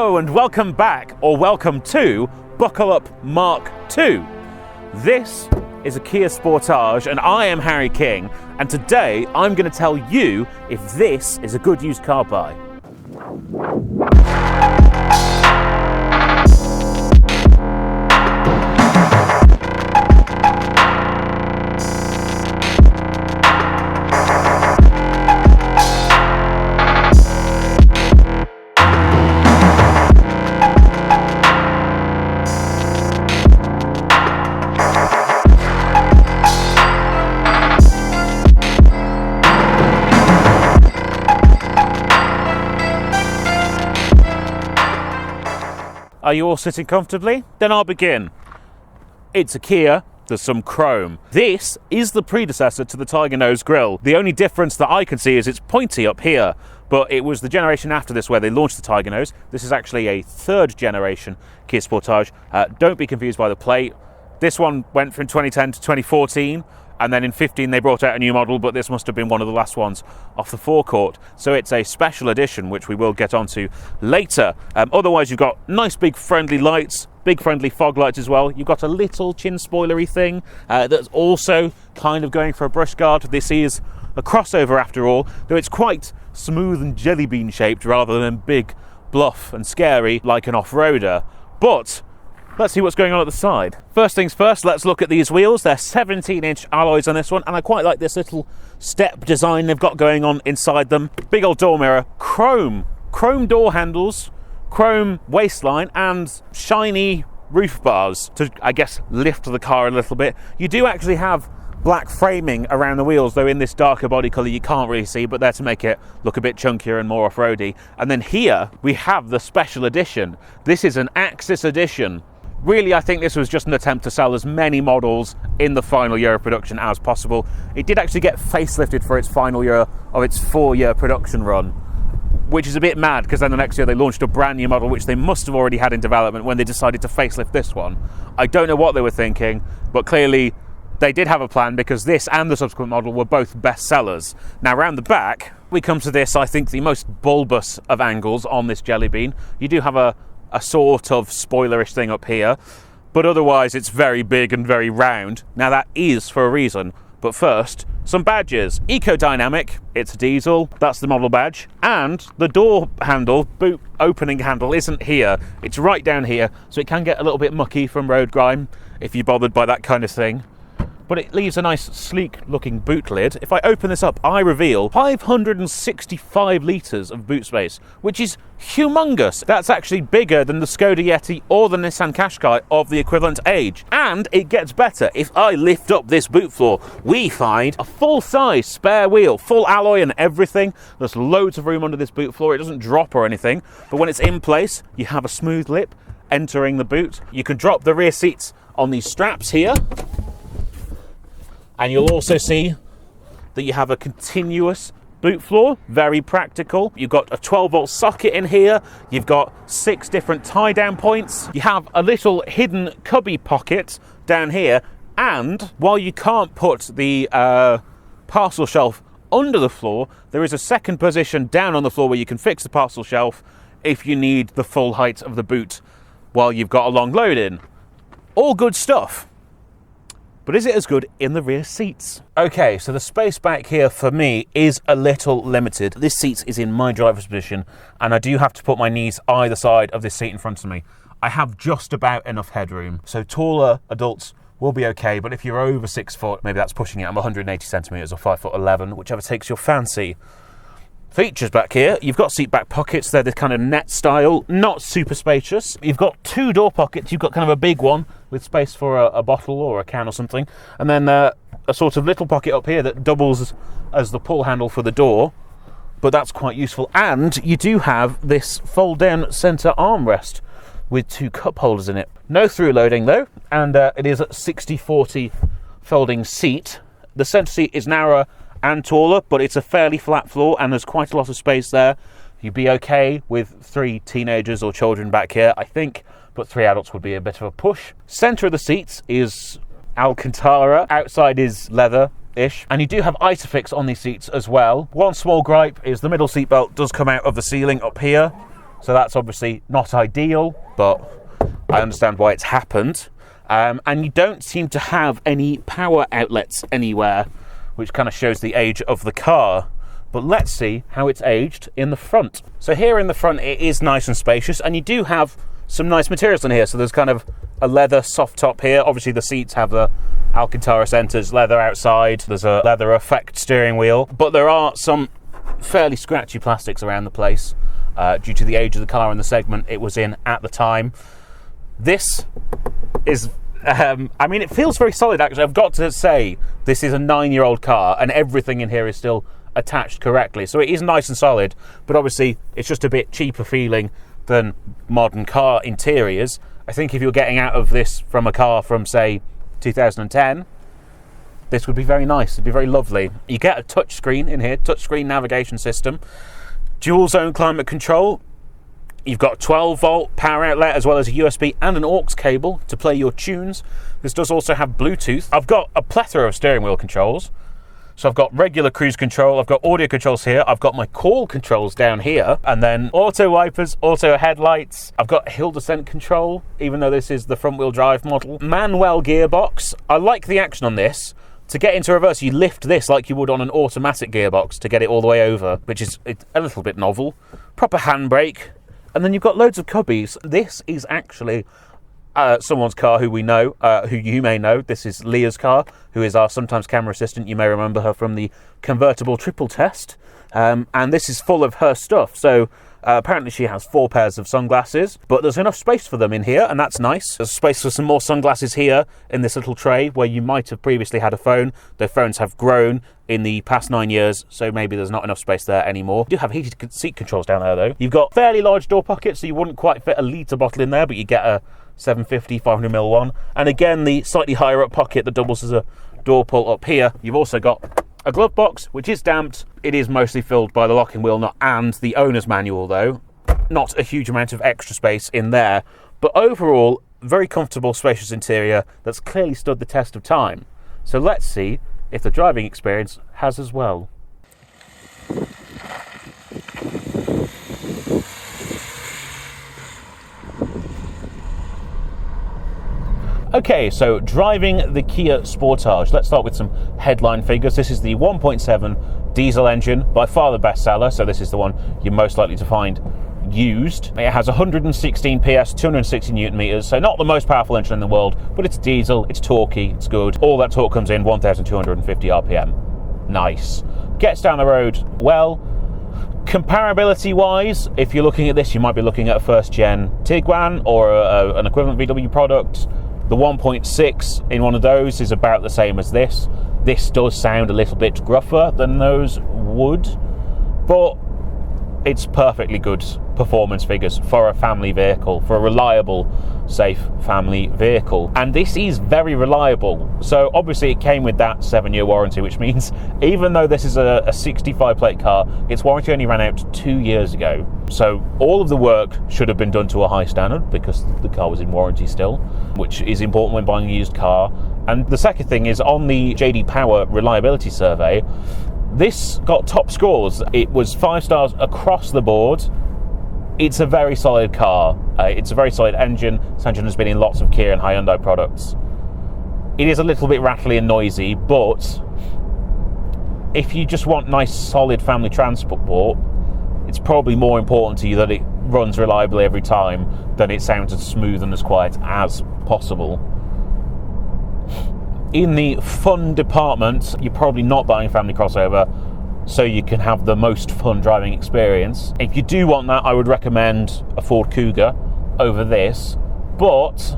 Hello and welcome back, or welcome to Buckle Up Mk2. This is a Kia Sportage and I am Harry King, and today I'm going to tell you if this is a good used car buy. Are you all sitting comfortably? Then I'll begin. It's a Kia, there's some chrome. This is the predecessor to the Tiger Nose grille. The only difference that I can see is it's pointy up here, but it was the generation after this where they launched the Tiger Nose. This is actually a third generation Kia Sportage. Don't be confused by the plate. This one went from 2010 to 2014. And then in 15 they brought out a new model, but this must have been one of the last ones off the forecourt. So it's a special edition, which we will get onto later. Otherwise, you've got nice big friendly lights, big friendly fog lights as well. You've got a little chin spoilery thing that's also kind of going for a brush guard. This is a crossover after all, though it's quite smooth and jelly bean shaped rather than big, bluff and scary like an off-roader. But let's see what's going on at the side. First things first, let's look at these wheels. They're 17-inch alloys on this one, and I quite like this little step design they've got going on inside them. Big old door mirror, chrome door handles, chrome waistline, and shiny roof bars to, I guess, lift the car a little bit. You do actually have black framing around the wheels, though in this darker body colour you can't really see, but there to make it look a bit chunkier and more off-roady. And then here we have the special edition. This is an Axis edition. Really, I think this was just an attempt to sell as many models in the final year of production as possible. It did actually get facelifted for its final year of its 4-year production run, which is a bit mad because then the next year they launched a brand new model which they must have already had in development when they decided to facelift this one. I don't know what they were thinking, but clearly they did have a plan because this and the subsequent model were both best sellers. Now around the back, we come to this, I think, the most bulbous of angles on this jelly bean. You do have a sort of spoilerish thing up here, but otherwise it's very big and very round. Now that is for a reason, but first, some badges. Eco-dynamic, it's a diesel, that's the model badge, and the door handle, boot opening handle, isn't here, it's right down here, so it can get a little bit mucky from road grime if you're bothered by that kind of thing. But it leaves a nice sleek looking boot lid. If I open this up, I reveal 565 litres of boot space, which is humongous. That's actually bigger than the Skoda Yeti or the Nissan Qashqai of the equivalent age. And it gets better. If I lift up this boot floor, we find a full-size spare wheel, full alloy and everything. There's loads of room under this boot floor. It doesn't drop or anything, but when it's in place, you have a smooth lip entering the boot. You can drop the rear seats on these straps here, and you'll also see that you have a continuous boot floor, very practical. You've got a 12-volt socket in here. You've got 6 different tie-down points. You have a little hidden cubby pocket down here. And while you can't put the parcel shelf under the floor, there is a second position down on the floor where you can fix the parcel shelf if you need the full height of the boot while you've got a long load in. All good stuff. But is it as good in the rear seats? Okay, so the space back here for me is a little limited. This seat is in my driver's position, and I do have to put my knees either side of this seat in front of me. I have just about enough headroom, so taller adults will be okay, but if you're over 6 foot, maybe that's pushing it. I'm 180 centimetres or 5'11", whichever takes your fancy. Features back here, you've got seat back pockets. They're this kind of net style, not super spacious. You've got 2 door pockets. You've got kind of a big one with space for a bottle or a can or something, and then a sort of little pocket up here that doubles as the pull handle for the door, but that's quite useful. And you do have this fold down center armrest with 2 cup holders in it. No through loading though, and it is a 60/40 folding seat. The center seat is narrower and taller, but it's a fairly flat floor and there's quite a lot of space there. You'd be okay with 3 teenagers or children back here, I think, but 3 adults would be a bit of a push. Center of the seats is Alcantara, outside is leather-ish, and you do have Isofix on these seats as well. One small gripe is the middle seat belt does come out of the ceiling up here, so that's obviously not ideal, but I understand why it's happened. And you don't seem to have any power outlets anywhere, which kind of shows the age of the car. But let's see how it's aged in the front. So here in the front, it is nice and spacious, and you do have some nice materials in here. So there's kind of a leather soft top here. Obviously the seats have the Alcantara centers, leather outside. There's a leather effect steering wheel, but there are some fairly scratchy plastics around the place due to the age of the car and the segment it was in at the time. This is, I mean, it feels very solid actually. I've got to say, this is a 9-year-old car and everything in here is still attached correctly. So it is nice and solid, but obviously it's just a bit cheaper feeling than modern car interiors. I think if you're getting out of this from a car from, say, 2010, this would be very nice. It'd be very lovely. You get a touch screen in here, touchscreen navigation system, dual zone climate control. You've got 12-volt power outlet as well as a USB and an aux cable to play your tunes. This does also have Bluetooth. I've got a plethora of steering wheel controls. So I've got regular cruise control, I've got audio controls here, I've got my call controls down here, and then auto wipers, auto headlights. I've got hill descent control, even though this is the front wheel drive model. Manual gearbox. I like the action on this. To get into reverse, you lift this like you would on an automatic gearbox to get it all the way over, which is a little bit novel. Proper handbrake. And then you've got loads of cubbies. This is actually someone's car who we know, who you may know. This is Leah's car, who is our sometimes camera assistant. You may remember her from the convertible triple test. And this is full of her stuff. So apparently she has 4 pairs of sunglasses, but there's enough space for them in here, and that's nice. There's space for some more sunglasses here in this little tray where you might have previously had a phone. The phones have grown in the past 9 years, so maybe there's not enough space there anymore. You do have heated seat controls down there though. You've got fairly large door pockets, so you wouldn't quite fit a litre bottle in there, but you get a 750, 500ml one. And again, the slightly higher up pocket that doubles as a door pull up here. You've also got a glove box, which is damped. It is mostly filled by the locking wheel nut and the owner's manual though. Not a huge amount of extra space in there, but overall, very comfortable, spacious interior that's clearly stood the test of time. So let's see if the driving experience has as well. Okay, so driving the Kia Sportage. Let's start with some headline figures. This is the 1.7 diesel engine, by far the best seller, so this is the one you're most likely to find used. It has 116 PS, 260 Newton meters, so not the most powerful engine in the world, but it's diesel, it's torquey, it's good. All that torque comes in 1,250 RPM. Nice. Gets down the road well. Comparability wise, if you're looking at this, you might be looking at a first gen Tiguan or an equivalent VW product. The 1.6 in one of those is about the same as this. This does sound a little bit gruffer than those would, but it's perfectly good performance figures for a family vehicle, for a reliable, safe family vehicle. And this is very reliable. So obviously it came with that 7-year warranty, which means even though this is a 65 plate car, its warranty only ran out 2 years ago. So all of the work should have been done to a high standard because the car was in warranty still, which is important when buying a used car. And the second thing is, on the JD Power reliability survey, this got top scores. It was 5 stars across the board. It's a very solid car. It's a very solid engine. This engine has been in lots of Kia and Hyundai products. It is a little bit rattly and noisy, but if you just want nice, solid family transport, it's probably more important to you that it runs reliably every time than it sounds as smooth and as quiet as possible. In the fun department, you're probably not buying a family crossover, so you can have the most fun driving experience. If you do want that, I would recommend a Ford Kuga over this, but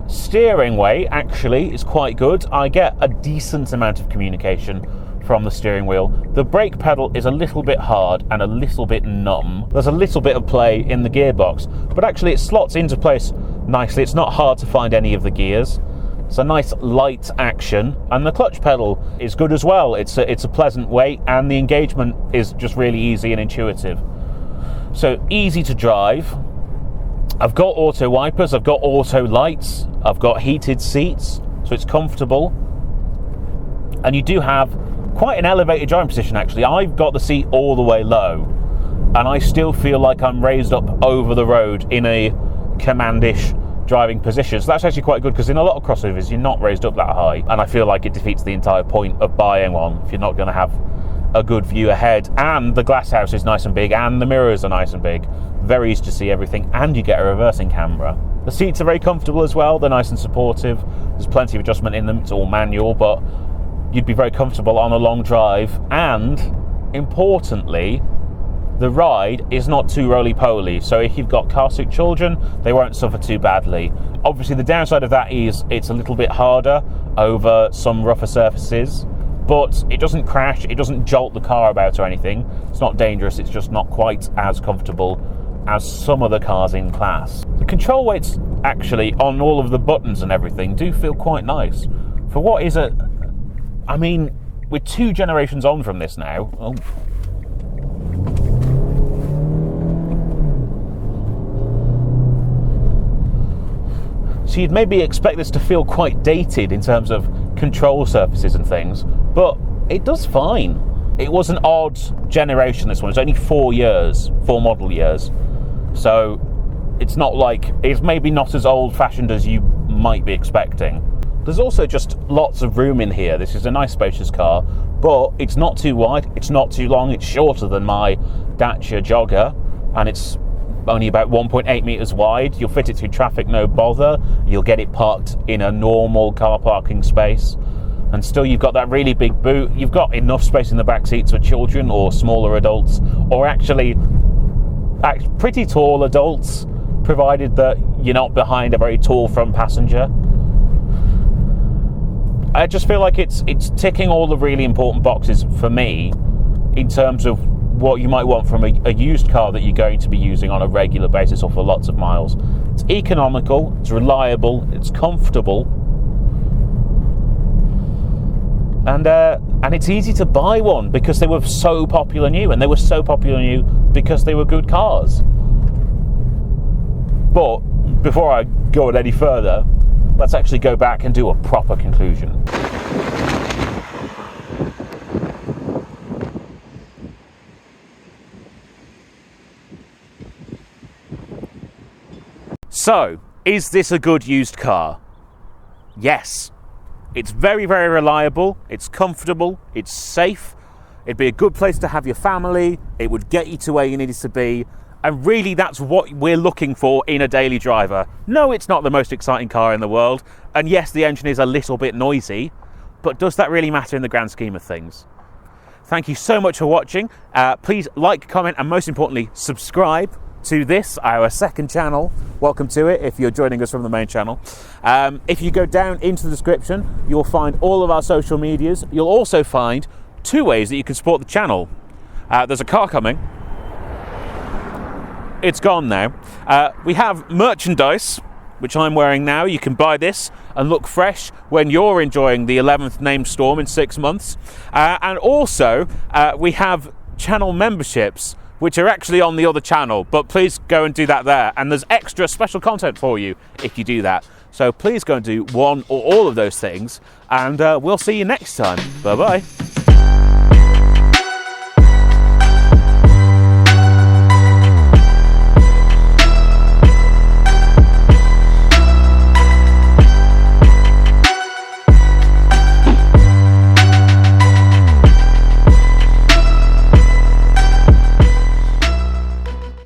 steering weight actually is quite good. I get a decent amount of communication from the steering wheel. The brake pedal is a little bit hard and a little bit numb. There's a little bit of play in the gearbox, but actually it slots into place nicely. It's not hard to find any of the gears. It's a nice light action, and the clutch pedal is good as well. It's a pleasant weight, and the engagement is just really easy and intuitive. So easy to drive. I've got auto wipers, I've got auto lights, I've got heated seats, so it's comfortable. And you do have quite an elevated driving position actually. I've got the seat all the way low. and I still feel like I'm raised up over the road in a commandish driving position. So that's actually quite good, because in a lot of crossovers you're not raised up that high, and I feel like it defeats the entire point of buying one if you're not going to have a good view ahead. And the glass house is nice and big, and the mirrors are nice and big, very easy to see everything, and you get a reversing camera. The seats are very comfortable as well, they're nice and supportive, there's plenty of adjustment in them, it's all manual, but you'd be very comfortable on a long drive. And importantly, the ride is not too roly-poly, so if you've got car seat children, they won't suffer too badly. Obviously the downside of that is it's a little bit harder over some rougher surfaces, but it doesn't crash, it doesn't jolt the car about or anything. It's not dangerous, it's just not quite as comfortable as some other cars in class. The control weights actually on all of the buttons and everything do feel quite nice. For what is I mean, we're 2 generations on from this now. Oh. So you'd maybe expect this to feel quite dated in terms of control surfaces and things, but it does fine. It was an odd generation, this one. It's only 4 model years. So it's not like, it's maybe not as old-fashioned as you might be expecting. There's also just lots of room in here. This is a nice spacious car, but it's not too wide, it's not too long, it's shorter than my Dacia Jogger, and it's only about 1.8 metres wide. You'll fit it through traffic, no bother. You'll get it parked in a normal car parking space. And still you've got that really big boot. You've got enough space in the back seats for children or smaller adults, or actually pretty tall adults, provided that you're not behind a very tall front passenger. I just feel like it's ticking all the really important boxes for me in terms of what you might want from a used car that you're going to be using on a regular basis or for lots of miles. It's economical, it's reliable, it's comfortable, and it's easy to buy one because they were so popular new, and they were so popular new because they were good cars. But before I go on any further, let's actually go back and do a proper conclusion. So, is this a good used car? Yes. It's very, very reliable, it's comfortable, it's safe, it'd be a good place to have your family, it would get you to where you needed to be, and really that's what we're looking for in a daily driver. No, it's not the most exciting car in the world, and yes, the engine is a little bit noisy, but does that really matter in the grand scheme of things? Thank you so much for watching. Please like, comment, and most importantly, subscribe to this, our second channel. Welcome to it if you're joining us from the main channel. If you go down into the description, you'll find all of our social medias. You'll also find 2 ways that you can support the channel. There's a car coming. It's gone now. We have merchandise, which I'm wearing now. You can buy this and look fresh when you're enjoying the 11th named storm in 6 months. And also, we have channel memberships, which are actually on the other channel, but please go and do that there. And there's extra special content for you if you do that. So please go and do one or all of those things, and we'll see you next time. Bye-bye.